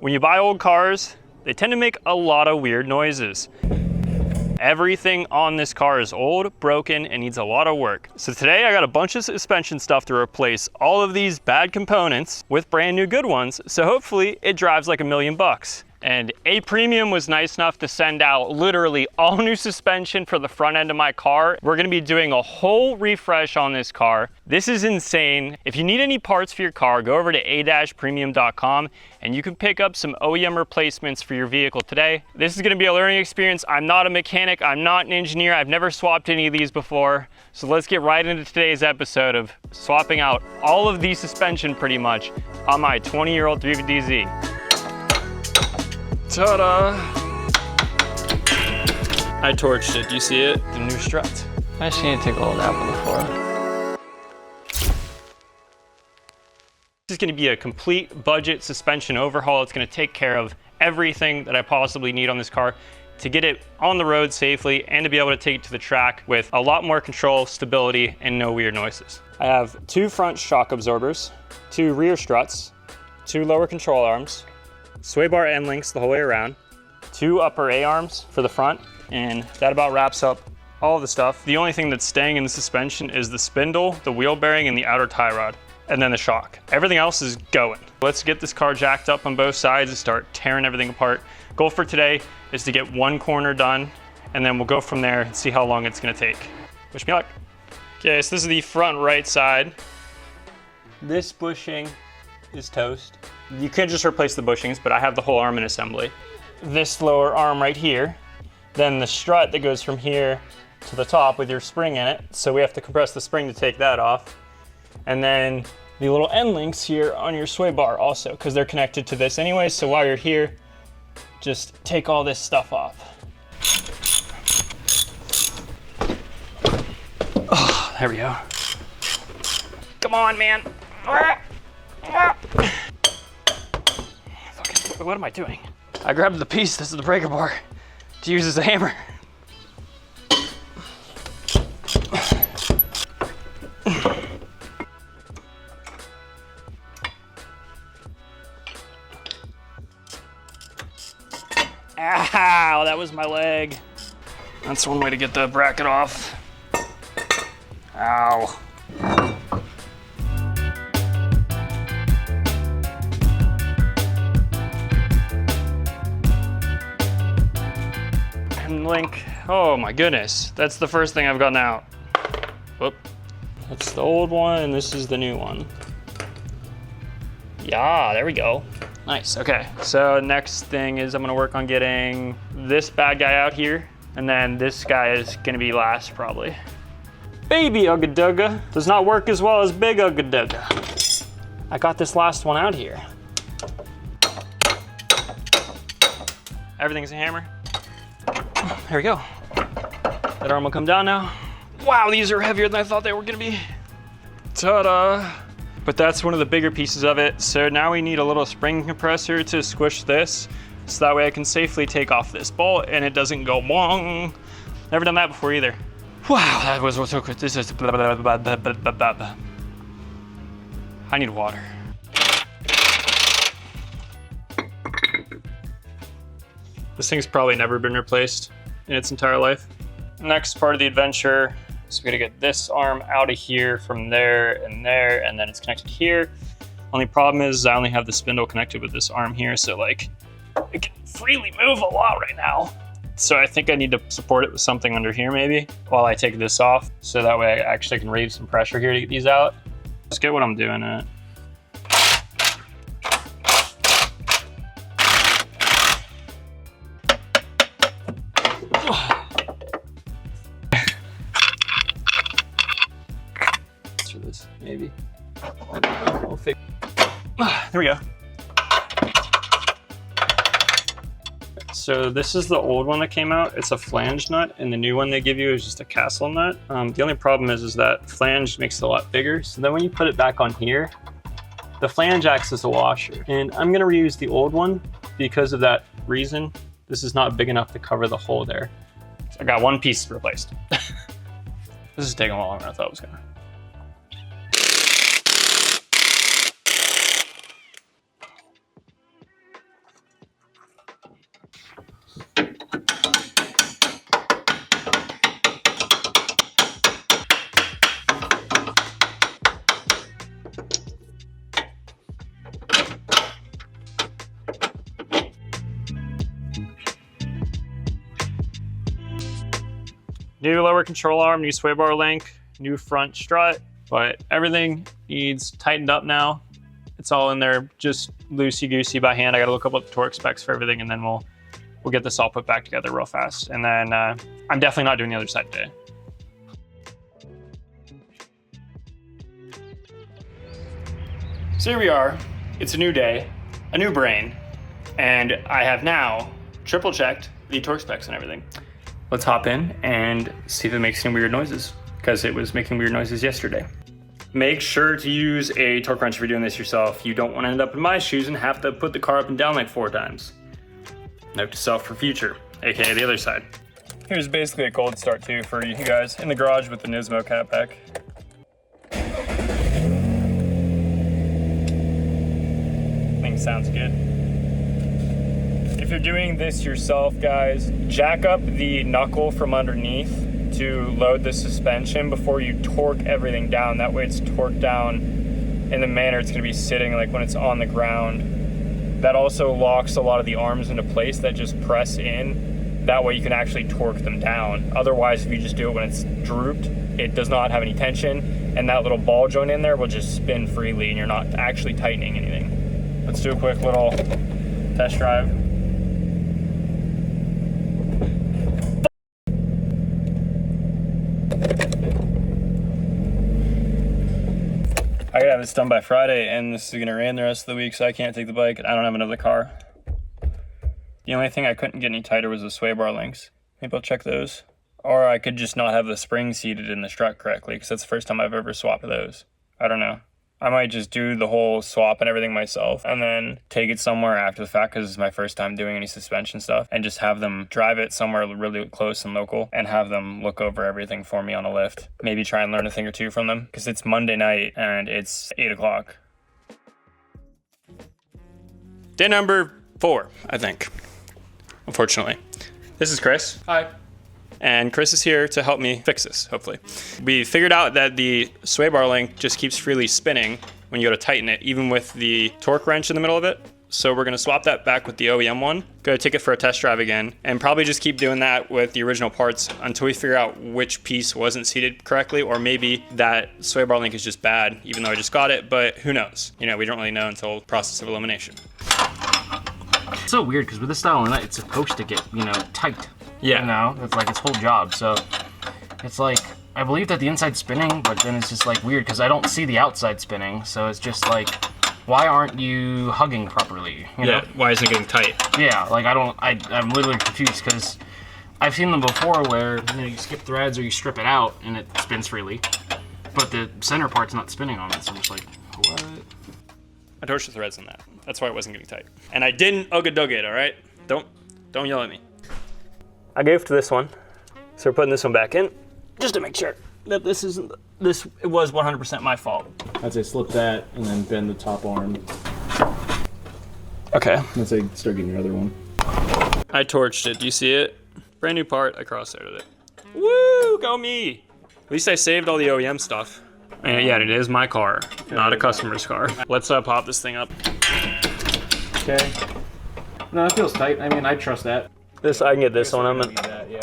When you buy old cars, they tend to make a lot of weird noises. Everything on this car is old, broken, and needs a lot of work. So today I got a bunch of suspension stuff to replace all of these bad components with brand new good ones. So hopefully it drives like $1,000,000. And A Premium was nice enough to send out literally all new suspension for the front end of my car. We're gonna be doing a whole refresh on this car. This is insane. If you need any parts for your car, go over to a-premium.com and you can pick up some OEM replacements for your vehicle today. This is gonna be a learning experience. I'm not a mechanic, I'm not an engineer, I've never swapped any of these before. So let's get right into today's episode of swapping out all of the suspension pretty much on my 20-year-old 350Z. Ta-da! I torched it, do you see it? The new strut. I just need to take a little nap on the floor. This is gonna be a complete budget suspension overhaul. It's gonna take care of everything that I possibly need on this car to get it on the road safely and to be able to take it to the track with a lot more control, stability, and no weird noises. I have 2 front shock absorbers, 2 rear struts, 2 lower control arms, sway bar end links the whole way around, 2 upper A-arms for the front, and that about wraps up all of the stuff. The only thing that's staying in the suspension is the spindle, the wheel bearing, and the outer tie rod, and then the shock. Everything else is going. Let's get this car jacked up on both sides and start tearing everything apart. Goal for today is to get 1 corner done, and then we'll go from there and see how long it's gonna take. Wish me luck. Okay, so this is the front right side. This bushing is toast. You could just replace the bushings, but I have the whole arm in assembly. This lower arm right here, then the strut that goes from here to the top with your spring in it. So we have to compress the spring to take that off. And then the little end links here on your sway bar also, because they're connected to this anyway. So while you're here, just take all this stuff off. Oh, there we go. Come on, man. What am I doing? I grabbed the piece, this is the breaker bar, to use as a hammer. Ow, that was my leg. That's one way to get the bracket off. Ow. Link, oh my goodness, that's the first thing I've gotten out. Whoop. That's the old one and this is the new one. Yeah, there we go. Nice, okay. So next thing is I'm gonna work on getting this bad guy out here, and then this guy is gonna be last probably. Baby Ugga Dugga does not work as well as Big Ugga Dugga. I got this last one out here. Everything's a hammer. There we go. That arm will come down now. Wow, these are heavier than I thought they were gonna be. Ta-da! But that's one of the bigger pieces of it. So now we need a little spring compressor to squish this, so that way I can safely take off this bolt and it doesn't go wong. Never done that before either. Wow, that was so quick. This is blah, blah, blah, blah, blah, blah, blah. I need water. This thing's probably never been replaced in its entire life. Next part of the adventure is we're gonna get this arm out of here from there, and then it's connected here. Only problem is I only have the spindle connected with this arm here, so like, it can freely move a lot right now. So I think I need to support it with something under here maybe, while I take this off, so that way I actually can relieve some pressure here to get these out. Let's get what I'm doing at. This maybe. We'll fix. There we go. So this is the old one that came out. It's a flange nut, and the new one they give you is just a castle nut. The only problem is that flange makes it a lot bigger. So then when you put it back on here, the flange acts as a washer. And I'm gonna reuse the old one because of that reason. This is not big enough to cover the hole there. So I got one piece replaced. This is taking longer than I thought it was gonna. New lower control arm, new sway bar link, new front strut, but everything needs tightened up now. It's all in there, just loosey-goosey by hand. I gotta look up what the torque specs for everything, and then we'll get this all put back together real fast. And then I'm definitely not doing the other side today. So here we are. It's a new day, a new brain, and I have now triple checked the torque specs and everything. Let's hop in and see if it makes any weird noises, because it was making weird noises yesterday. Make sure to use a torque wrench if you're doing this yourself. You don't want to end up in my shoes and have to put the car up and down like 4 times. Note to self for future, aka the other side. Here's basically a cold start too for you guys in the garage with the Nismo cat pack. Sounds good. If you're doing this yourself, guys, jack up the knuckle from underneath to load the suspension before you torque everything down. That way it's torqued down in the manner it's going to be sitting, like when it's on the ground. That also locks a lot of the arms into place that just press in. That way you can actually torque them down. Otherwise, if you just do it when it's drooped, it does not have any tension, and that little ball joint in there will just spin freely and you're not actually tightening anything. Let's do a quick little test drive. I gotta have this done by Friday, and this is gonna rain the rest of the week, so I can't take the bike. I don't have another car. The only thing I couldn't get any tighter was the sway bar links. Maybe I'll check those. Or I could just not have the spring seated in the strut correctly, because that's the first time I've ever swapped those. I don't know. I might just do the whole swap and everything myself and then take it somewhere after the fact, because it's my first time doing any suspension stuff, and just have them drive it somewhere really close and local and have them look over everything for me on a lift. Maybe try and learn a thing or two from them, because it's Monday night and it's 8 o'clock. Day number 4, I think, unfortunately. This is Chris. Hi. And Chris is here to help me fix this, hopefully. We figured out that the sway bar link just keeps freely spinning when you go to tighten it, even with the torque wrench in the middle of it. So we're gonna swap that back with the OEM one, go take it for a test drive again, and probably just keep doing that with the original parts until we figure out which piece wasn't seated correctly, or maybe that sway bar link is just bad, even though I just got it, but who knows? You know, we don't really know until process of elimination. It's so weird, because with this style of it's supposed to get, tight. Yeah. You know, it's like its whole job. So it's like, I believe that the inside's spinning, but then it's just like weird because I don't see the outside spinning. So it's just like, why aren't you hugging properly? You know? Why isn't it getting tight? Yeah, like I'm literally confused because I've seen them before where you skip threads or you strip it out and it spins freely, but the center part's not spinning on it. So I'm just like, what? I torched the threads on that. That's why it wasn't getting tight. And I didn't ugga-dugga it, all right? Don't yell at me. I gave to this one, so we're putting this one back in, just to make sure that it was 100% my fault. I'd say slip that and then bend the top arm. Okay. I'd say start getting your other one. I torched it, do you see it? Brand new part, I cross-threaded it. Woo, go me! At least I saved all the OEM stuff. And yeah, it is my car, not a customer's car. Let's pop this thing up. Okay. No, it feels tight. I mean, I trust that. I can get this one. Need that, yeah.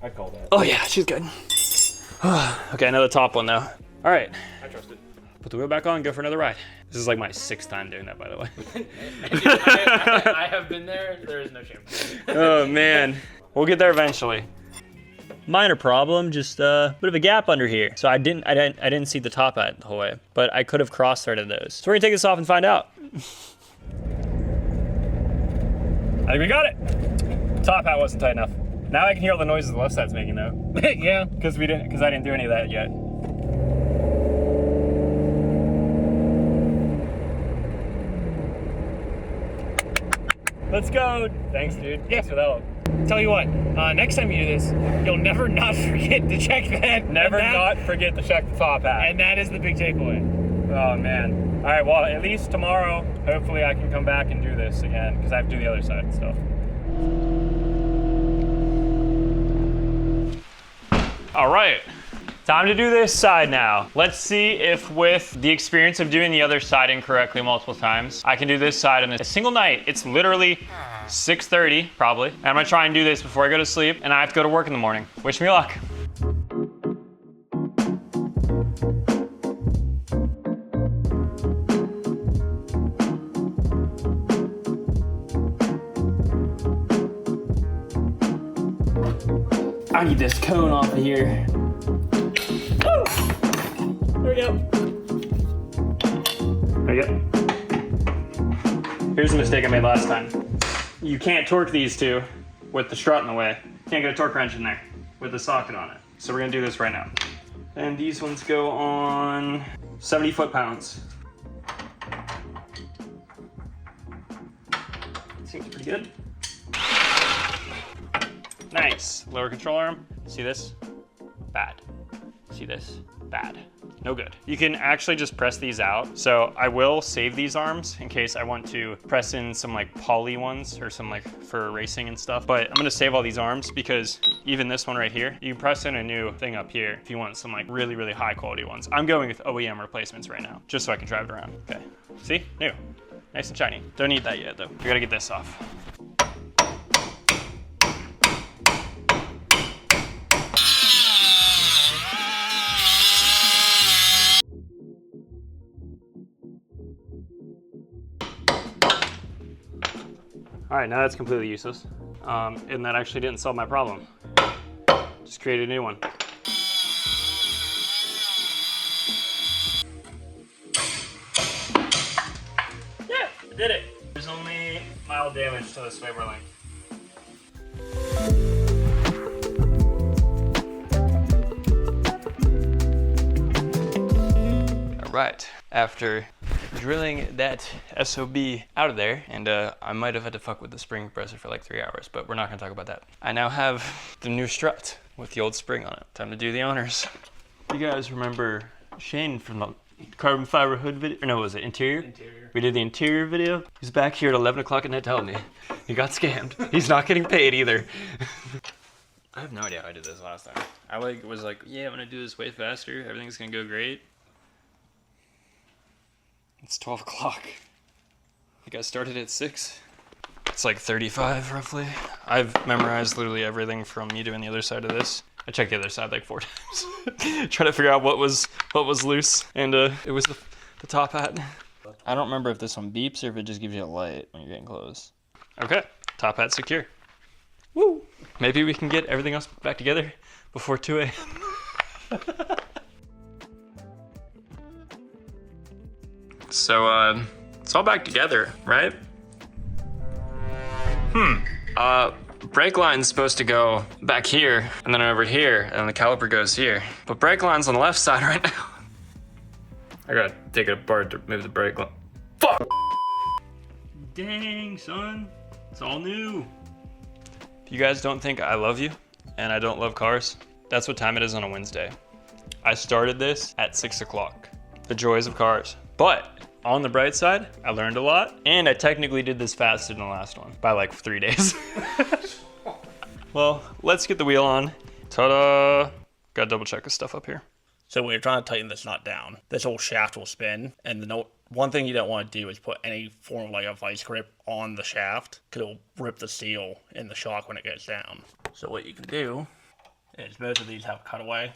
I'd call that. Oh yeah, she's good. Okay, another top one now. All right. I trust it. Put the wheel back on, go for another ride. This is like my 6th time doing that, by the way. I have been there. There is no shame. Oh man, we'll get there eventually. Minor problem, just a bit of a gap under here. So I didn't see the top hat the whole way, but I could have cross-threaded those. So we're gonna take this off and find out. I think we got it. Top hat wasn't tight enough. Now I can hear all the noises the left side's making though. Yeah. Because I didn't do any of that yet. Let's go. Thanks, dude. Yeah. Thanks for that help. Tell you what, next time you do this, you'll never not forget to check that. Never not forget to check the top hat. And that is the big takeaway. Oh man. All right, well, at least tomorrow, hopefully I can come back and do this again, because I have to do the other side and stuff. All right, Time to do this side now. Let's see if with the experience of doing the other side incorrectly multiple times, I can do this side in a single night. It's literally 6:30 probably. And I'm gonna try and do this before I go to sleep and I have to go to work in the morning. Wish me luck. I need this cone off of here. Woo! There we go. There we go. Here's the mistake I made last time. You can't torque these two with the strut in the way. Can't get a torque wrench in there with the socket on it. So we're gonna do this right now. And these ones go on 70 foot-pounds. Seems pretty good. Nice. Lower control arm. See this? Bad. See this? Bad. No good. You can actually just press these out. So I will save these arms in case I want to press in some like poly ones or some like for racing and stuff. But I'm gonna save all these arms because even this one right here, you can press in a new thing up here if you want some like really, really high quality ones. I'm going with OEM replacements right now, just so I can drive it around. Okay. See? New. Nice and shiny. Don't need that yet though. We gotta get this off. All right, now that's completely useless. And that actually didn't solve my problem. Just created a new one. Yeah, I did it. There's only mild damage to the sway bar link. All right, after drilling that SOB out of there, and I might have had to fuck with the spring compressor for like 3 hours, but we're not gonna talk about that. I now have the new strut with the old spring on it. Time to do the honors. You guys remember Shane from the carbon fiber hood video? Or no, was it interior? Interior. We did the interior video. He's back here at 11 o'clock at night telling me he got scammed. He's not getting paid either. I have no idea how I did this last time. I was like, yeah, I'm gonna do this way faster. Everything's gonna go great. It's 12 o'clock. I think I started at 6. It's like 35 roughly. I've memorized literally everything from me doing the other side of this. I checked the other side like 4 times. Trying to figure out what was loose. And it was the top hat. I don't remember if this one beeps or if it just gives you a light when you're getting close. Okay, top hat secure. Woo! Maybe we can get everything else back together before 2 a.m. So, it's all back together, right? Brake line's supposed to go back here, and then over here, and the caliper goes here. But brake line's on the left side right now. I gotta take it apart to move the brake line. Fuck! Dang, son. It's all new. If you guys don't think I love you, and I don't love cars, that's what time it is on a Wednesday. I started this at 6 o'clock. The joys of cars. But on the bright side, I learned a lot, and I technically did this faster than the last one by like 3 days. Well, let's get the wheel on. Ta-da! Gotta double check this stuff up here. So when you're trying to tighten this nut down, this whole shaft will spin, and one thing you don't want to do is put any form of like a vice grip on the shaft, because it'll rip the steel in the shock when it goes down. So what you can do is both of these have a cutaway.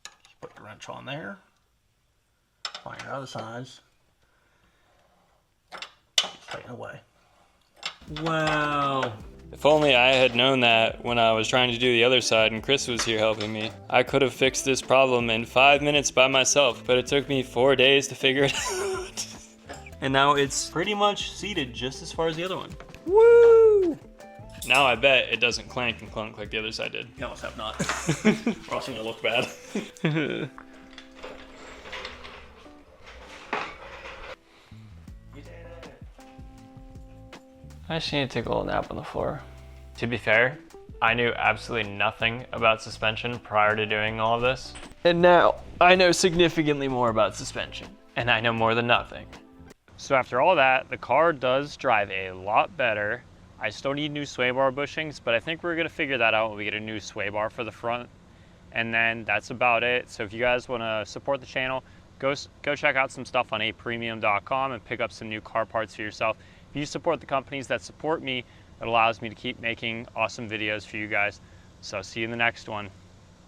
Just put the wrench on there. Find your other sides. Just tighten away. Wow. If only I had known that when I was trying to do the other side and Chris was here helping me. I could have fixed this problem in 5 minutes by myself, but it took me 4 days to figure it out. And now it's pretty much seated just as far as the other one. Woo! Now I bet it doesn't clank and clunk like the other side did. You almost have not. Or else it'll look bad. I just need to take a little nap on the floor. To be fair, I knew absolutely nothing about suspension prior to doing all of this. And now I know significantly more about suspension. And I know more than nothing. So after all that, the car does drive a lot better. I still need new sway bar bushings, but I think we're gonna figure that out when we get a new sway bar for the front. And then that's about it. So if you guys want to support the channel, go check out some stuff on apremium.com and pick up some new car parts for yourself. If you support the companies that support me, it allows me to keep making awesome videos for you guys. So see you in the next one.